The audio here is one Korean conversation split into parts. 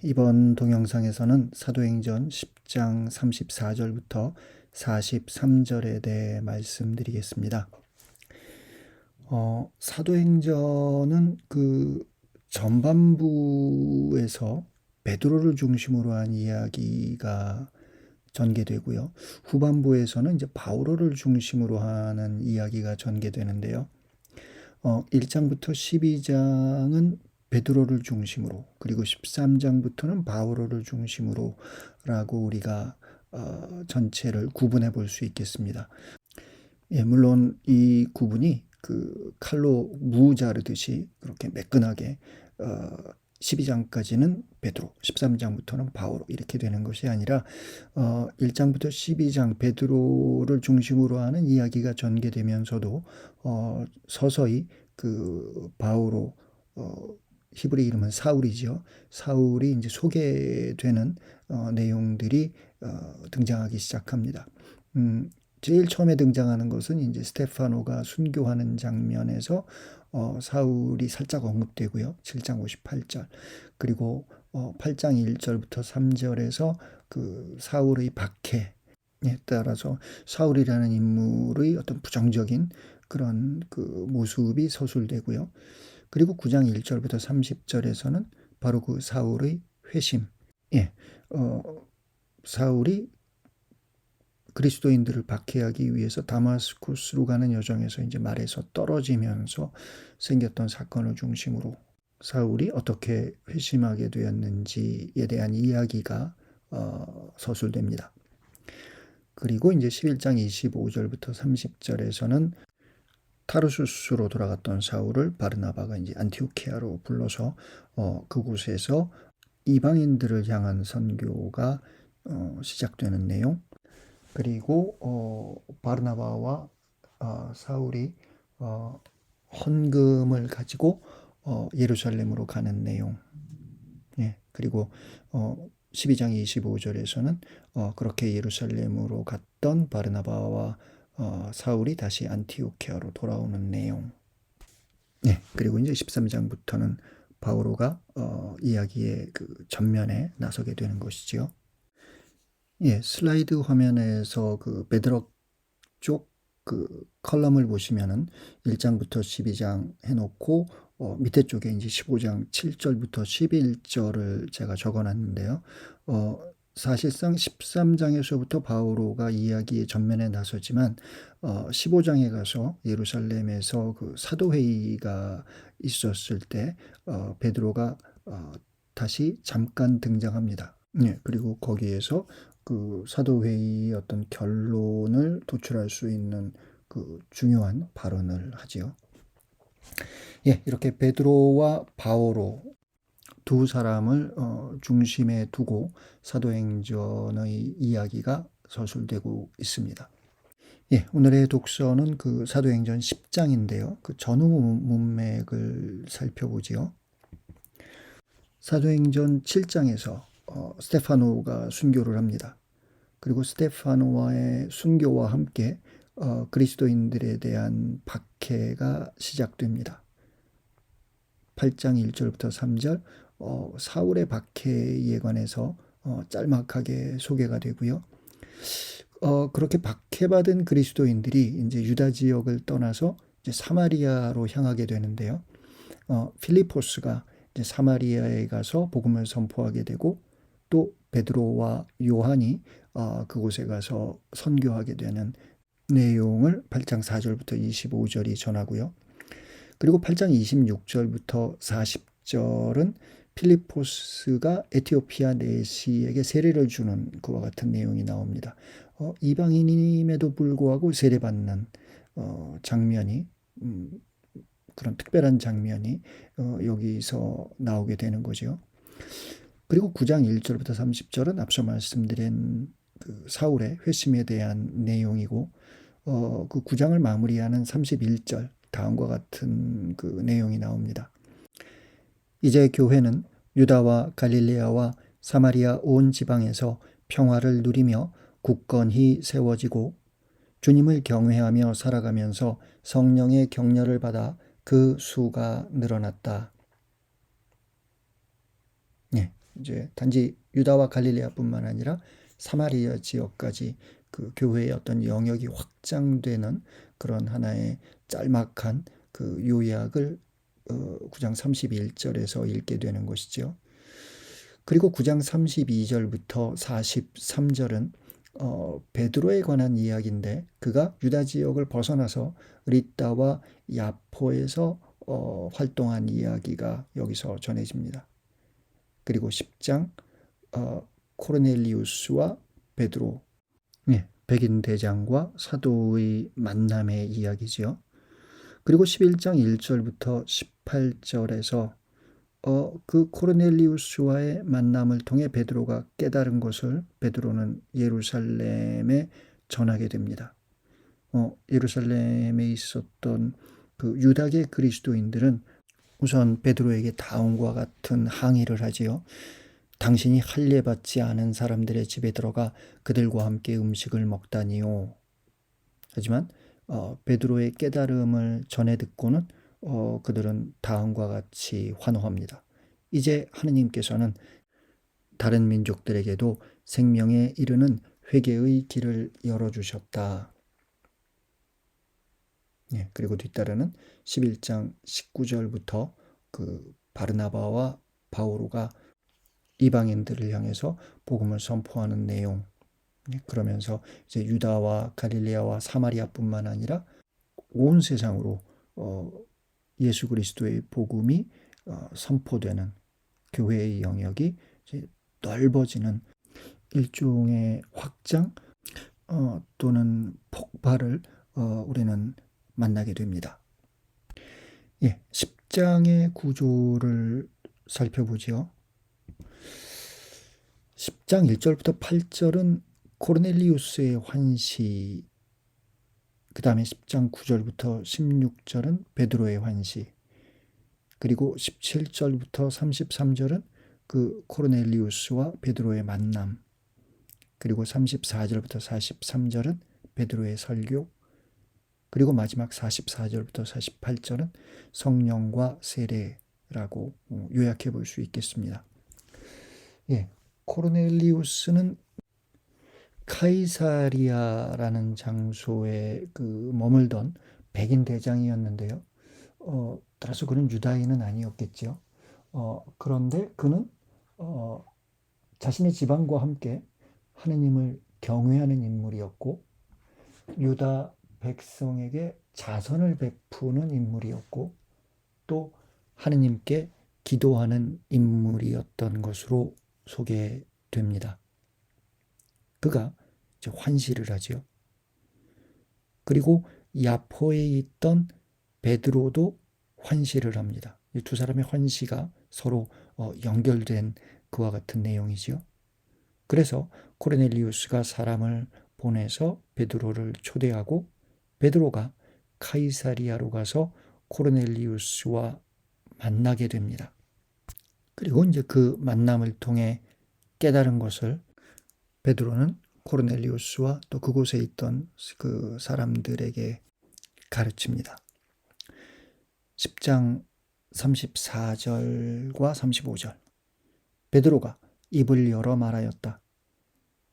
이번 동영상에서는 사도행전 10장 34절부터 43절에 대해 말씀드리겠습니다. 사도행전은 그 전반부에서 베드로를 중심으로 한 이야기가 전개되고요. 후반부에서는 이제 바오로를 중심으로 하는 이야기가 전개되는데요. 1장부터 12장은 베드로를 중심으로, 그리고 13장부터는 바오로를 중심으로 라고 우리가 전체를 구분해 볼 수 있겠습니다. 물론 이 구분이 그 칼로 무 자르듯이 그렇게 매끈하게 12장까지는 베드로, 13장부터는 바오로 이렇게 되는 것이 아니라 1장부터 12장 베드로를 중심으로 하는 이야기가 전개되면서도 서서히 그 바오로, 히브리 이름은 사울이죠. 사울이 이제 소개되는 내용들이 등장하기 시작합니다. 제일 처음에 등장하는 것은 이제 스테파노가 순교하는 장면에서 사울이 살짝 언급되고요. 7장 58절. 그리고 8장 1절부터 3절에서 그 사울의 박해에 따라서 사울이라는 인물의 어떤 부정적인 그런 그 모습이 서술되고요. 그리고 9장 1절부터 30절에서는 바로 그 사울의 회심. 사울이 그리스도인들을 박해하기 위해서 다마스쿠스로 가는 여정에서 이제 말에서 떨어지면서 생겼던 사건을 중심으로 사울이 어떻게 회심하게 되었는지에 대한 이야기가 서술됩니다. 그리고 이제 11장 25절부터 30절에서는 타르수스로 돌아갔던 사울을 바르나바가 이제 안티오키아로 불러서 그곳에서 이방인들을 향한 선교가 시작되는 내용. 그리고 바르나바와 사울이 헌금을 가지고 예루살렘으로 가는 내용. 그리고 12장 25절에서는 그렇게 예루살렘으로 갔던 바르나바와 사울이 다시 안티오키아로 돌아오는 내용. 그리고 이제 13장부터는 바오로가 이야기의 그 전면에 나서게 되는 것이지요. 슬라이드 화면에서 그 베드록 쪽 그 컬럼을 보시면은 1장부터 12장 해놓고 밑에 쪽에 이제 15장 7절부터 11절을 제가 적어놨는데요. 사실상 13장에서부터 바오로가 이야기의 전면에 나서지만 15장에 가서 예루살렘에서 그 사도회의가 있었을 때 베드로가 다시 잠깐 등장합니다. 그리고 거기에서 그 사도회의의 어떤 결론을 도출할 수 있는 그 중요한 발언을 하지요. 이렇게 베드로와 바오로 두 사람을 중심에 두고 사도행전의 이야기가 서술되고 있습니다. 오늘의 독서는 그 사도행전 10장인데요. 그 전후 문맥을 살펴보지요. 사도행전 7장에서 스테파노가 순교를 합니다. 그리고 스테파노와의 순교와 함께 그리스도인들에 대한 박해가 시작됩니다. 8장 1절부터 3절 사울의 박해에 관해서 짤막하게 소개가 되고요. 그렇게 박해받은 그리스도인들이 이제 유다 지역을 떠나서 이제 사마리아로 향하게 되는데요. 필리포스가 이제 사마리아에 가서 복음을 선포하게 되고 또 베드로와 요한이 그곳에 가서 선교하게 되는 내용을 8장 4절부터 25절이 전하고요. 그리고 8장 26절부터 40절은 필리포스가 에티오피아 내시에게 세례를 주는 그와 같은 내용이 나옵니다. 이방인임에도 불구하고 세례받는 장면이 그런 특별한 장면이 여기서 나오게 되는 거죠. 그리고 9장 1절부터 30절은 앞서 말씀드린 그 사울의 회심에 대한 내용이고 그 9장을 마무리하는 31절 다음과 같은 그 내용이 나옵니다. 이제 교회는 유다와 갈릴레아와 사마리아 온 지방에서 평화를 누리며 굳건히 세워지고 주님을 경외하며 살아가면서 성령의 격려를 받아 그 수가 늘어났다. 이제 단지 유다와 갈릴레아뿐만 아니라 사마리아 지역까지 그 교회의 어떤 영역이 확장되는 그런 하나의 짤막한 그 요약을 9장 31절에서 읽게 되는 것이죠. 그리고 9장 32절부터 43절은 베드로에 관한 이야기인데 그가 유다 지역을 벗어나서 리따와 야포에서 활동한 이야기가 여기서 전해집니다. 그리고 10장 코르넬리우스와 베드로, 백인 대장과 사도의 만남의 이야기지요. 그리고 11장 1절부터 18절에서 그 코르넬리우스와의 만남을 통해 베드로가 깨달은 것을 베드로는 예루살렘에 전하게 됩니다. 예루살렘에 있었던 그 유다계 그리스도인들은 우선 베드로에게 다음과 같은 항의를 하지요. 당신이 할례받지 않은 사람들의 집에 들어가 그들과 함께 음식을 먹다니요. 하지만 베드로의 깨달음을 전해 듣고는 그들은 다음과 같이 환호합니다. 이제 하느님께서는 다른 민족들에게도 생명에 이르는 회개의 길을 열어주셨다. 그리고 뒤따르는 11장 19절부터 그 바르나바와 바오로가 이방인들을 향해서 복음을 선포하는 내용, 그러면서 이제 유다와 갈릴레아와 사마리아뿐만 아니라 온 세상으로 예수 그리스도의 복음이 선포되는 교회의 영역이 이제 넓어지는 일종의 확장 또는 폭발을 우리는 만나게 됩니다. 10장의 구조를 살펴보죠. 10장 1절부터 8절은 코르넬리우스의 환시, 그 다음에 10장 9절부터 16절은 베드로의 환시, 그리고 17절부터 33절은 그 코르넬리우스와 베드로의 만남, 그리고 34절부터 43절은 베드로의 설교, 그리고 마지막 44절부터 48절은 성령과 세례라고 요약해 볼 수 있겠습니다. 코르넬리우스는 카이사리아라는 장소에 머물던 백인 대장이었는데요. 따라서 그는 유다인은 아니었겠죠. 그런데 그는 자신의 지방과 함께 하느님을 경외하는 인물이었고 유다 백성에게 자선을 베푸는 인물이었고 또 하느님께 기도하는 인물이었던 것으로 소개됩니다. 그가 이제 환시를 하죠. 그리고 야포에 있던 베드로도 환시를 합니다. 이 두 사람의 환시가 서로 연결된 그와 같은 내용이죠. 그래서 코르넬리우스가 사람을 보내서 베드로를 초대하고 베드로가 카이사리아로 가서 코르넬리우스와 만나게 됩니다. 그리고 이제 그 만남을 통해 깨달은 것을 베드로는 코르넬리우스와 또 그곳에 있던 그 사람들에게 가르칩니다. 10장 34절과 35절. 베드로가 입을 열어 말하였다.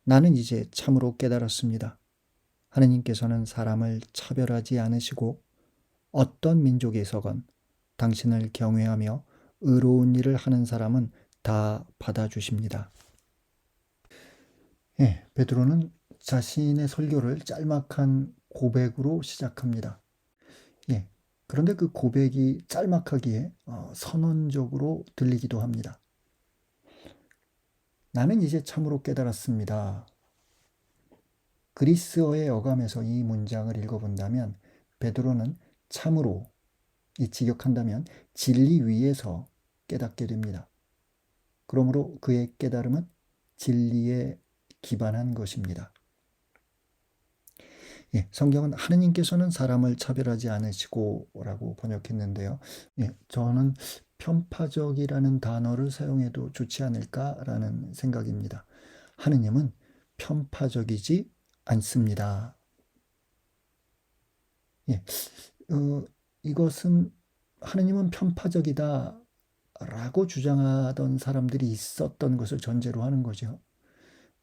나는 이제 참으로 깨달았습니다. 하느님께서는 사람을 차별하지 않으시고 어떤 민족에서건 당신을 경외하며 의로운 일을 하는 사람은 다 받아주십니다. 베드로는 자신의 설교를 짤막한 고백으로 시작합니다. 그런데 그 고백이 짤막하기에 선언적으로 들리기도 합니다. 나는 이제 참으로 깨달았습니다. 그리스어의 어감에서 이 문장을 읽어본다면 베드로는 참으로, 이 직역한다면 진리 위에서 깨닫게 됩니다. 그러므로 그의 깨달음은 진리에 기반한 것입니다. 성경은 하느님께서는 사람을 차별하지 않으시고 라고 번역했는데요. 저는 편파적이라는 단어를 사용해도 좋지 않을까라는 생각입니다. 하느님은 편파적이지 않습니다. 이것은 하느님은 편파적이다 라고 주장하던 사람들이 있었던 것을 전제로 하는 거죠.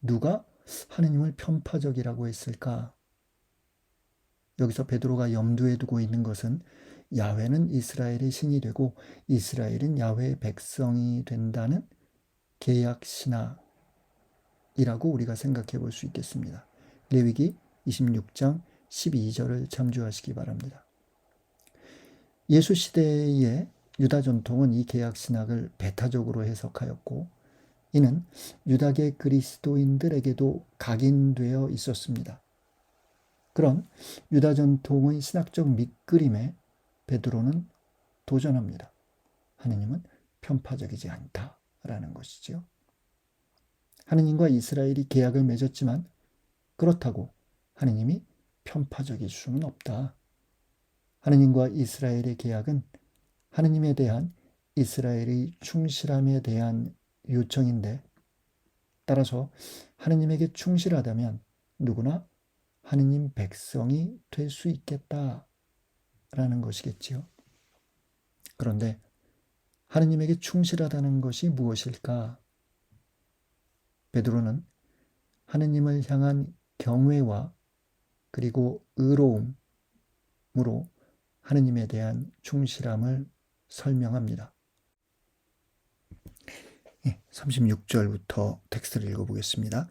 누가 하느님을 편파적이라고 했을까? 여기서 베드로가 염두에 두고 있는 것은 야훼는 이스라엘의 신이 되고 이스라엘은 야훼의 백성이 된다는 계약 신학이라고 우리가 생각해 볼 수 있겠습니다. 레위기 26장 12절을 참조하시기 바랍니다. 예수 시대의 유다 전통은 이 계약 신학을 배타적으로 해석하였고 이는 유다계 그리스도인들에게도 각인되어 있었습니다. 그런 유다 전통의 신학적 밑그림에 베드로는 도전합니다. 하느님은 편파적이지 않다라는 것이죠. 하느님과 이스라엘이 계약을 맺었지만 그렇다고 하느님이 편파적일 수는 없다. 하느님과 이스라엘의 계약은 하느님에 대한 이스라엘의 충실함에 대한 요청인데 따라서 하느님에게 충실하다면 누구나 하느님 백성이 될 수 있겠다라는 것이겠지요. 그런데 하느님에게 충실하다는 것이 무엇일까? 베드로는 하느님을 향한 경외와 그리고 의로움으로 하느님에 대한 충실함을 설명합니다. 36절부터 텍스트를 읽어보겠습니다.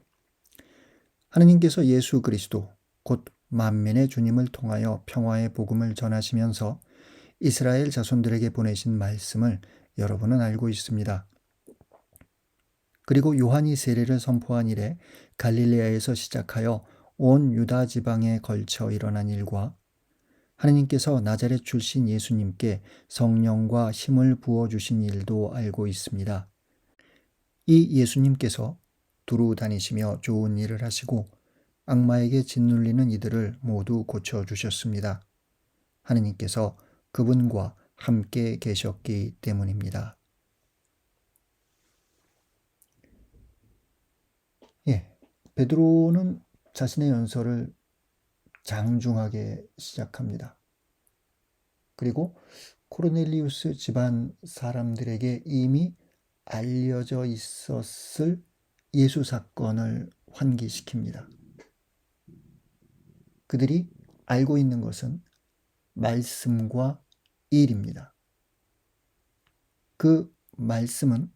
하느님께서 예수 그리스도 곧 만민의 주님을 통하여 평화의 복음을 전하시면서 이스라엘 자손들에게 보내신 말씀을 여러분은 알고 있습니다. 그리고 요한이 세례를 선포한 이래 갈릴레아에서 시작하여 온 유다 지방에 걸쳐 일어난 일과 하느님께서 나자렛 출신 예수님께 성령과 힘을 부어주신 일도 알고 있습니다. 이 예수님께서 두루 다니시며 좋은 일을 하시고 악마에게 짓눌리는 이들을 모두 고쳐주셨습니다. 하느님께서 그분과 함께 계셨기 때문입니다. 베드로는 자신의 연설을 장중하게 시작합니다. 그리고 코르넬리우스 집안 사람들에게 이미 알려져 있었을 예수 사건을 환기시킵니다. 그들이 알고 있는 것은 말씀과 일입니다. 그 말씀은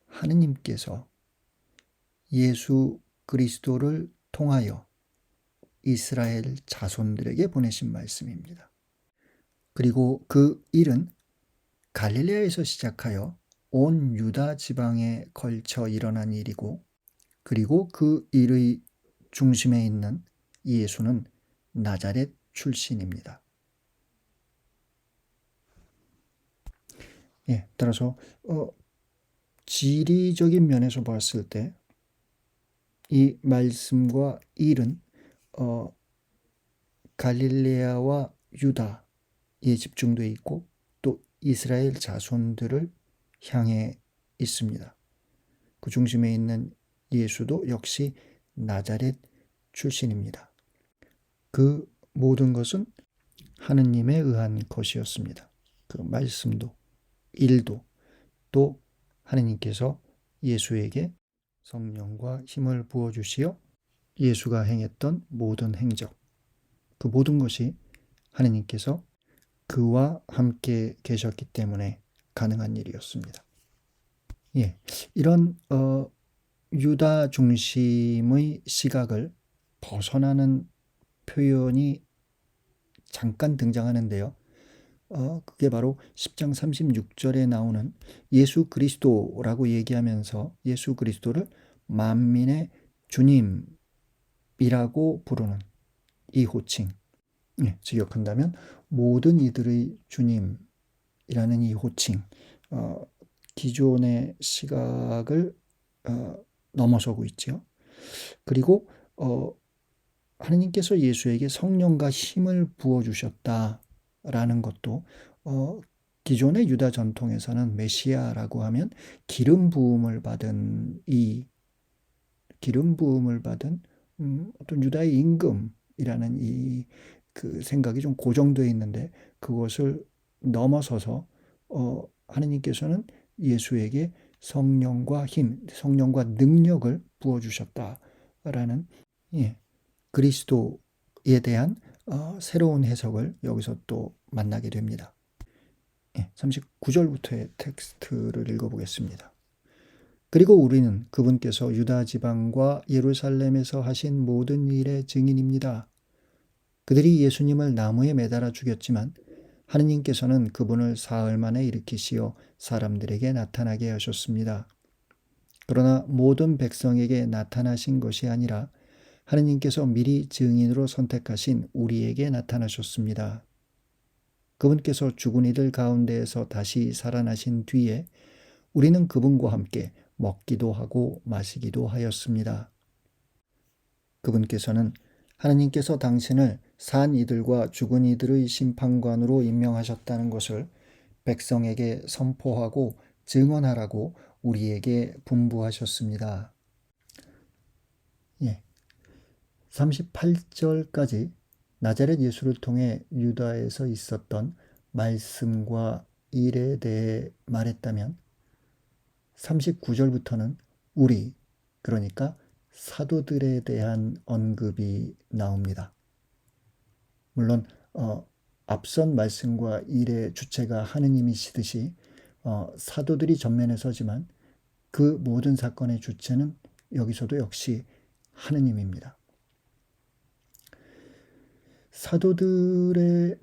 하느님께서 예수 그리스도를 통하여 이스라엘 자손들에게 보내신 말씀입니다. 그리고 그 일은 갈릴레아에서 시작하여 온 유다 지방에 걸쳐 일어난 일이고 그리고 그 일의 중심에 있는 예수는 나자렛 출신입니다. 따라서 지리적인 면에서 봤을 때 이 말씀과 일은 갈릴레아와 유다에 집중되어 있고 또 이스라엘 자손들을 향해 있습니다. 그 중심에 있는 예수도 역시 나자렛 출신입니다. 그 모든 것은 하느님에 의한 것이었습니다. 그 말씀도 일도 또 하느님께서 예수에게 성령과 힘을 부어주시어 예수가 행했던 모든 행적 그 모든 것이 하느님께서 그와 함께 계셨기 때문에 가능한 일이었습니다. 이런 유다 중심의 시각을 벗어나는 표현이 잠깐 등장하는데요. 그게 바로 10장 36절에 나오는 예수 그리스도라고 얘기하면서 예수 그리스도를 만민의 주님이라고 부르는 이 호칭. 직역한다면 모든 이들의 주님이라는 이 호칭. 기존의 시각을 넘어서고 있죠. 그리고 하느님께서 예수에게 성령과 힘을 부어주셨다라는 것도 기존의 유다 전통에서는 메시아라고 하면 기름 부음을 받은 어떤 유다의 임금이라는 그 생각이 좀 고정되어 있는데 그것을 넘어서서 하느님께서는 예수에게 성령과 힘, 성령과 능력을 부어주셨다라는 그리스도에 대한 새로운 해석을 여기서 또 만나게 됩니다. 39절부터의 텍스트를 읽어보겠습니다. 그리고 우리는 그분께서 유다 지방과 예루살렘에서 하신 모든 일의 증인입니다. 그들이 예수님을 나무에 매달아 죽였지만 하느님께서는 그분을 사흘 만에 일으키시어 사람들에게 나타나게 하셨습니다. 그러나 모든 백성에게 나타나신 것이 아니라 하느님께서 미리 증인으로 선택하신 우리에게 나타나셨습니다. 그분께서 죽은 이들 가운데에서 다시 살아나신 뒤에 우리는 그분과 함께 먹기도 하고 마시기도 하였습니다. 그분께서는 하느님께서 당신을 산 이들과 죽은 이들의 심판관으로 임명하셨다는 것을 백성에게 선포하고 증언하라고 우리에게 분부하셨습니다. 38절까지 나자렛 예수를 통해 유다에서 있었던 말씀과 일에 대해 말했다면 39절부터는 우리, 그러니까 사도들에 대한 언급이 나옵니다. 물론 앞선 말씀과 일의 주체가 하느님이시듯이 사도들이 전면에 서지만 그 모든 사건의 주체는 여기서도 역시 하느님입니다. 사도들의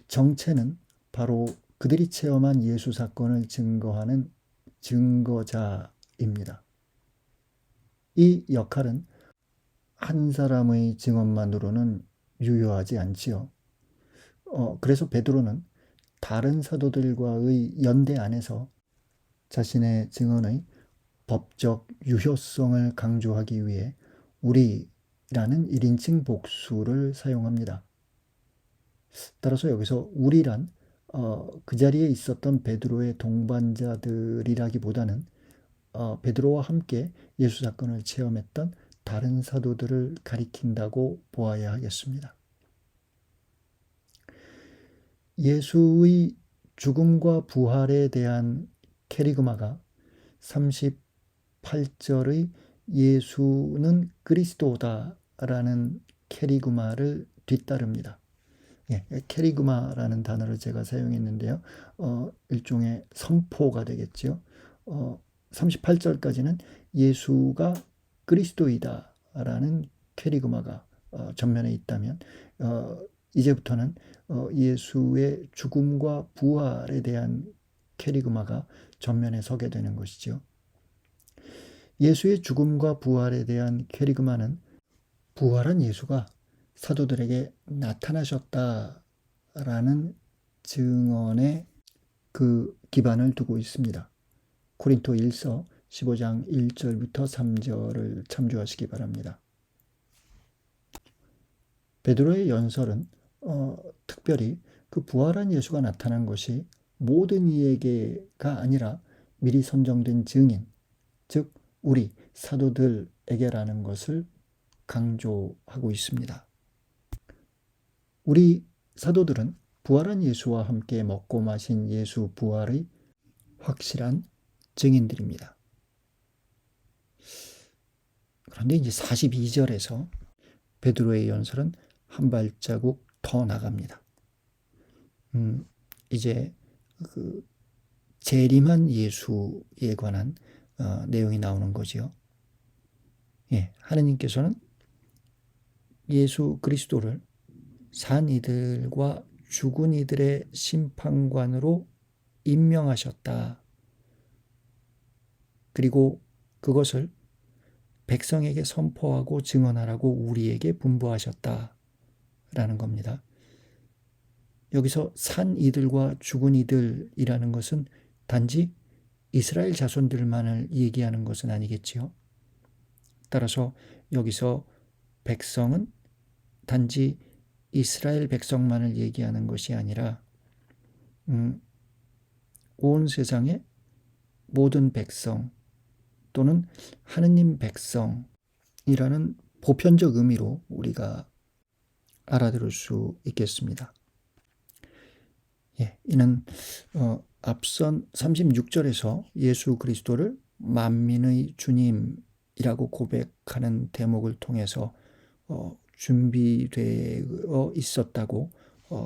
정체는 바로 그들이 체험한 예수 사건을 증거하는 증거자입니다. 이 역할은 한 사람의 증언만으로는 유효하지 않지요. 그래서 베드로는 다른 사도들과의 연대 안에서 자신의 증언의 법적 유효성을 강조하기 위해 우리라는 1인칭 복수를 사용합니다. 따라서 여기서 우리란 그 자리에 있었던 베드로의 동반자들이라기보다는 베드로와 함께 예수 사건을 체험했던 다른 사도들을 가리킨다고 보아야 하겠습니다. 예수의 죽음과 부활에 대한 캐리그마가 38절의 예수는 그리스도다라는 캐리그마를 뒤따릅니다. 캐리그마라는 단어를 제가 사용했는데요. 일종의 선포가 되겠죠. 38절까지는 예수가 그리스도이다라는 캐리그마가 전면에 있다면 이제부터는 예수의 죽음과 부활에 대한 캐리그마가 전면에 서게 되는 것이죠. 예수의 죽음과 부활에 대한 캐리그마는 부활한 예수가 사도들에게 나타나셨다라는 증언에 그 기반을 두고 있습니다. 고린도 1서 15장 1절부터 3절을 참조하시기 바랍니다. 베드로의 연설은 특별히 그 부활한 예수가 나타난 것이 모든 이에게가 아니라 미리 선정된 증인, 즉 우리 사도들에게라는 것을 강조하고 있습니다. 우리 사도들은 부활한 예수와 함께 먹고 마신 예수 부활의 확실한 증인들입니다. 그런데 이제 42절에서 베드로의 연설은 한 발자국 더 나갑니다. 이제 그 재림한 예수에 관한 내용이 나오는 거지요. 하느님께서는 예수 그리스도를 산 이들과 죽은 이들의 심판관으로 임명하셨다. 그리고 그것을 백성에게 선포하고 증언하라고 우리에게 분부하셨다라는 겁니다. 여기서 산 이들과 죽은 이들이라는 것은 단지 이스라엘 자손들만을 얘기하는 것은 아니겠지요. 따라서 여기서 백성은 단지 이스라엘 백성만을 얘기하는 것이 아니라 온 세상의 모든 백성 또는 하느님 백성이라는 보편적 의미로 우리가 알아들을 수 있겠습니다. 이는 앞선 36절에서 예수 그리스도를 만민의 주님이라고 고백하는 대목을 통해서 준비되어 있었다고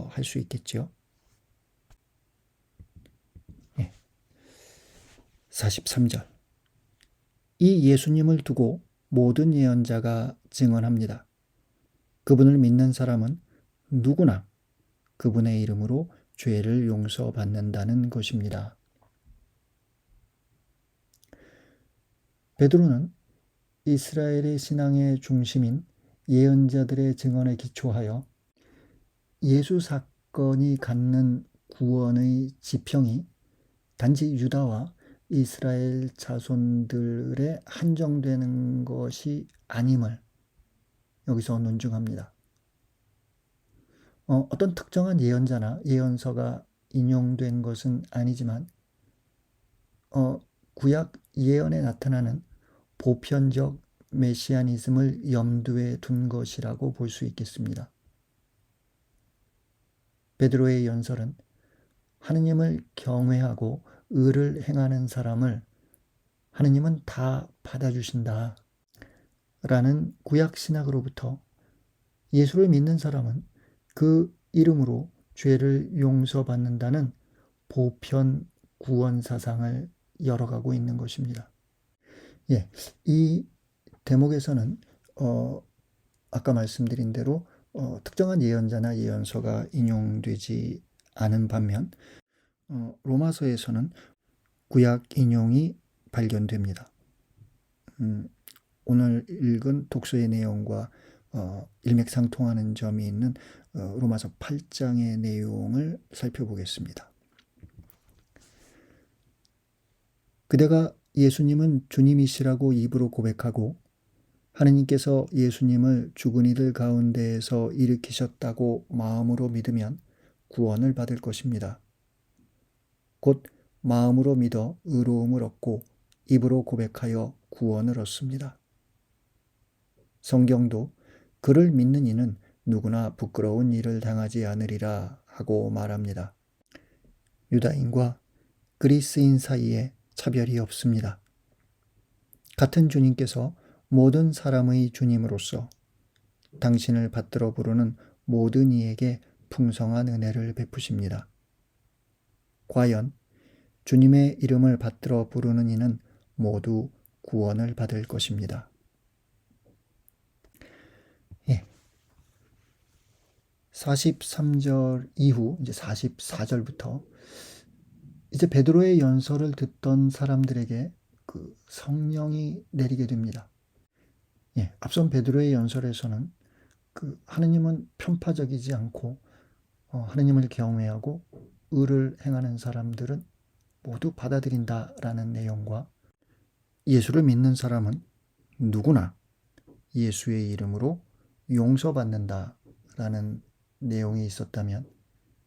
할 수 있겠죠. 43절. 이 예수님을 두고 모든 예언자가 증언합니다. 그분을 믿는 사람은 누구나 그분의 이름으로 죄를 용서받는다는 것입니다. 베드로는 이스라엘의 신앙의 중심인 예언자들의 증언에 기초하여 예수 사건이 갖는 구원의 지평이 단지 유다와 이스라엘 자손들에 한정되는 것이 아님을 여기서 논증합니다. 어떤 특정한 예언자나 예언서가 인용된 것은 아니지만 구약 예언에 나타나는 보편적 메시아니즘을 염두에 둔 것이라고 볼 수 있겠습니다. 베드로의 연설은 하느님을 경외하고 의를 행하는 사람을 하느님은 다 받아주신다 라는 구약 신학으로부터 예수를 믿는 사람은 그 이름으로 죄를 용서받는다는 보편 구원 사상을 열어가고 있는 것입니다. 이 대목에서는 아까 말씀드린 대로 특정한 예언자나 예언서가 인용되지 않은 반면 로마서에서는 구약 인용이 발견됩니다. 오늘 읽은 독서의 내용과 일맥상통하는 점이 있는 로마서 8장의 내용을 살펴보겠습니다. 그대가 예수님은 주님이시라고 입으로 고백하고 하느님께서 예수님을 죽은 이들 가운데에서 일으키셨다고 마음으로 믿으면 구원을 받을 것입니다. 곧 마음으로 믿어 의로움을 얻고 입으로 고백하여 구원을 얻습니다. 성경도 그를 믿는 이는 누구나 부끄러운 일을 당하지 않으리라 하고 말합니다. 유다인과 그리스인 사이에 차별이 없습니다. 같은 주님께서 모든 사람의 주님으로서 당신을 받들어 부르는 모든 이에게 풍성한 은혜를 베푸십니다. 과연 주님의 이름을 받들어 부르는 이는 모두 구원을 받을 것입니다. 43절 이후 이제 44절부터 이제 베드로의 연설을 듣던 사람들에게 그 성령이 내리게 됩니다. 앞선 베드로의 연설에서는 그 하느님은 편파적이지 않고 하느님을 경외하고 의를 행하는 사람들은 모두 받아들인다라는 내용과 예수를 믿는 사람은 누구나 예수의 이름으로 용서받는다라는 내용이 있었다면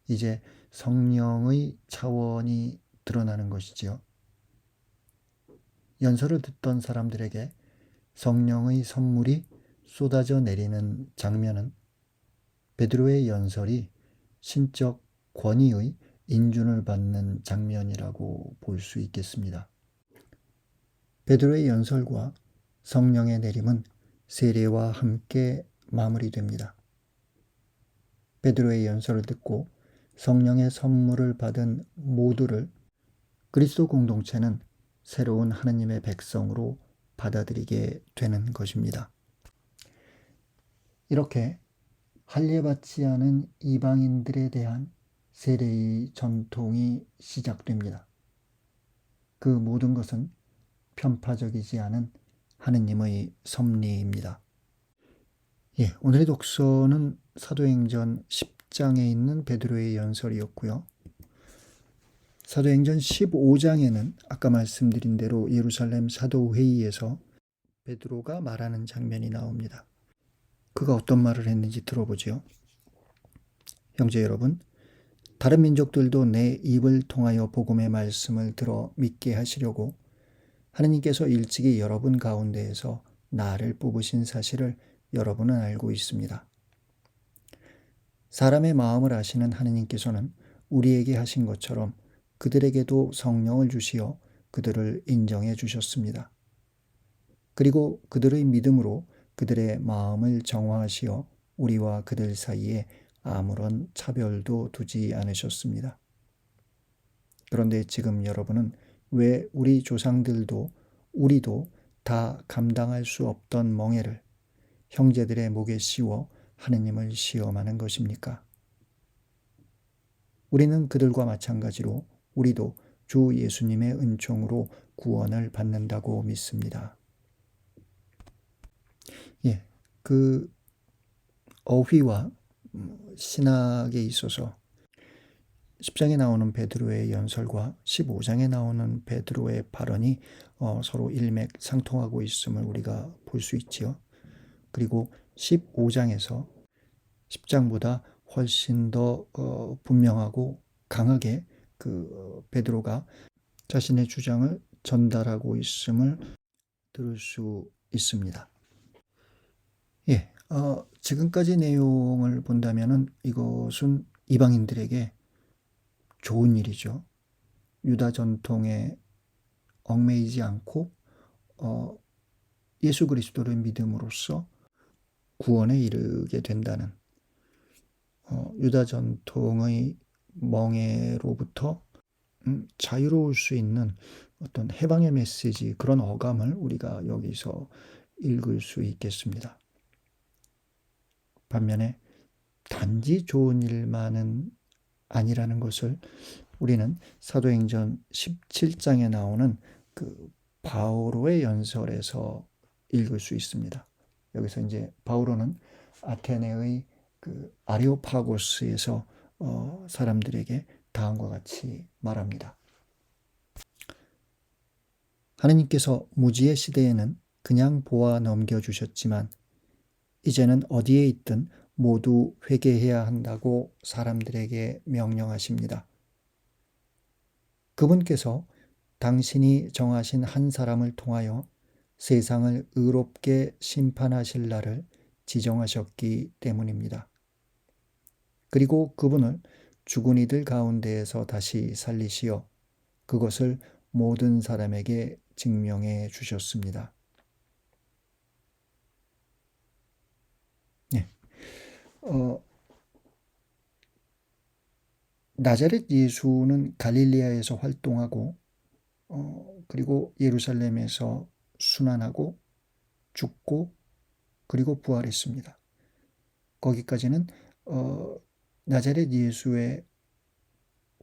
이제 성령의 차원이 드러나는 것이지요. 연설을 듣던 사람들에게 성령의 선물이 쏟아져 내리는 장면은 베드로의 연설이 신적 권위의 인준을 받는 장면이라고 볼 수 있겠습니다. 베드로의 연설과 성령의 내림은 세례와 함께 마무리됩니다. 베드로의 연설을 듣고 성령의 선물을 받은 모두를 그리스도 공동체는 새로운 하느님의 백성으로 받아들이게 되는 것입니다. 이렇게 할례받지 않은 이방인들에 대한 세례의 전통이 시작됩니다. 그 모든 것은 편파적이지 않은 하느님의 섭리입니다. 오늘의 독서는 사도행전 10장에 있는 베드로의 연설이었고요. 사도행전 15장에는 아까 말씀드린 대로 예루살렘 사도회의에서 베드로가 말하는 장면이 나옵니다. 그가 어떤 말을 했는지 들어보죠. 형제 여러분, 다른 민족들도 내 입을 통하여 복음의 말씀을 들어 믿게 하시려고 하느님께서 일찍이 여러분 가운데에서 나를 뽑으신 사실을 여러분은 알고 있습니다. 사람의 마음을 아시는 하느님께서는 우리에게 하신 것처럼 그들에게도 성령을 주시어 그들을 인정해 주셨습니다. 그리고 그들의 믿음으로 그들의 마음을 정화하시어 우리와 그들 사이에 아무런 차별도 두지 않으셨습니다. 그런데 지금 여러분은 왜 우리 조상들도 우리도 다 감당할 수 없던 멍에를 형제들의 목에 씌워 하느님을 시험하는 것입니까? 우리는 그들과 마찬가지로 우리도 주 예수님의 은총으로 구원을 받는다고 믿습니다. 예, 그 어휘와 신학에 있어서 10장에 나오는 베드로의 연설과 15장에 나오는 베드로의 발언이 서로 일맥상통하고 있음을 우리가 볼 수 있지요. 그리고 15장에서 10장보다 훨씬 더 분명하고 강하게 그 베드로가 자신의 주장을 전달하고 있음을 들을 수 있습니다. 예, 지금까지 내용을 본다면은 이것은 이방인들에게 좋은 일이죠. 유다 전통에 얽매이지 않고 예수 그리스도를 믿음으로써 구원에 이르게 된다는 유다 전통의 멍에로부터 자유로울 수 있는 어떤 해방의 메시지, 그런 어감을 우리가 여기서 읽을 수 있겠습니다. 반면에 단지 좋은 일만은 아니라는 것을 우리는 사도행전 17장에 나오는 그 바오로의 연설에서 읽을 수 있습니다. 여기서 이제 바오로는 아테네의 그 아리오파고스에서 사람들에게 다음과 같이 말합니다. 하느님께서 무지의 시대에는 그냥 보아 넘겨주셨지만 이제는 어디에 있든 모두 회개해야 한다고 사람들에게 명령하십니다. 그분께서 당신이 정하신 한 사람을 통하여 세상을 의롭게 심판하실 날을 지정하셨기 때문입니다. 그리고 그분을 죽은 이들 가운데에서 다시 살리시어 그것을 모든 사람에게 증명해 주셨습니다. 네. 나자렛 예수는 갈릴리아에서 활동하고 그리고 예루살렘에서 순환하고 죽고 그리고 부활했습니다. 거기까지는 나자렛 예수의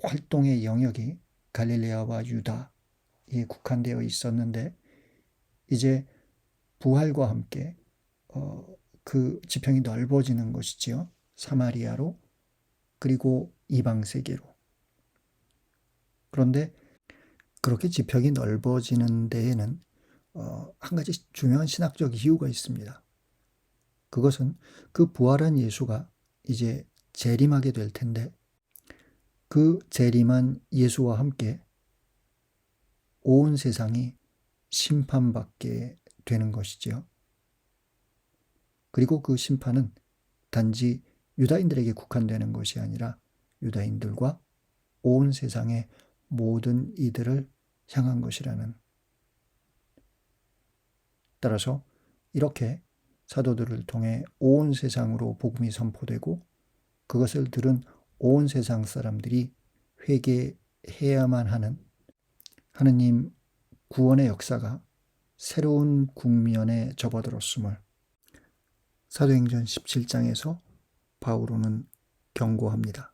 활동의 영역이 갈릴리아와 유다에 국한되어 있었는데 이제 부활과 함께 그 지평이 넓어지는 것이지요. 사마리아로 그리고 이방 세계로. 그런데 그렇게 지평이 넓어지는 데에는 한 가지 중요한 신학적 이유가 있습니다. 그것은 그 부활한 예수가 이제 재림하게 될 텐데 그 재림한 예수와 함께 온 세상이 심판받게 되는 것이지요. 그리고 그 심판은 단지 유다인들에게 국한되는 것이 아니라 유다인들과 온 세상의 모든 이들을 향한 것이라는. 따라서 이렇게 사도들을 통해 온 세상으로 복음이 선포되고 그것을 들은 온 세상 사람들이 회개해야만 하는 하느님 구원의 역사가 새로운 국면에 접어들었음을 사도행전 17장에서 바오로는 경고합니다.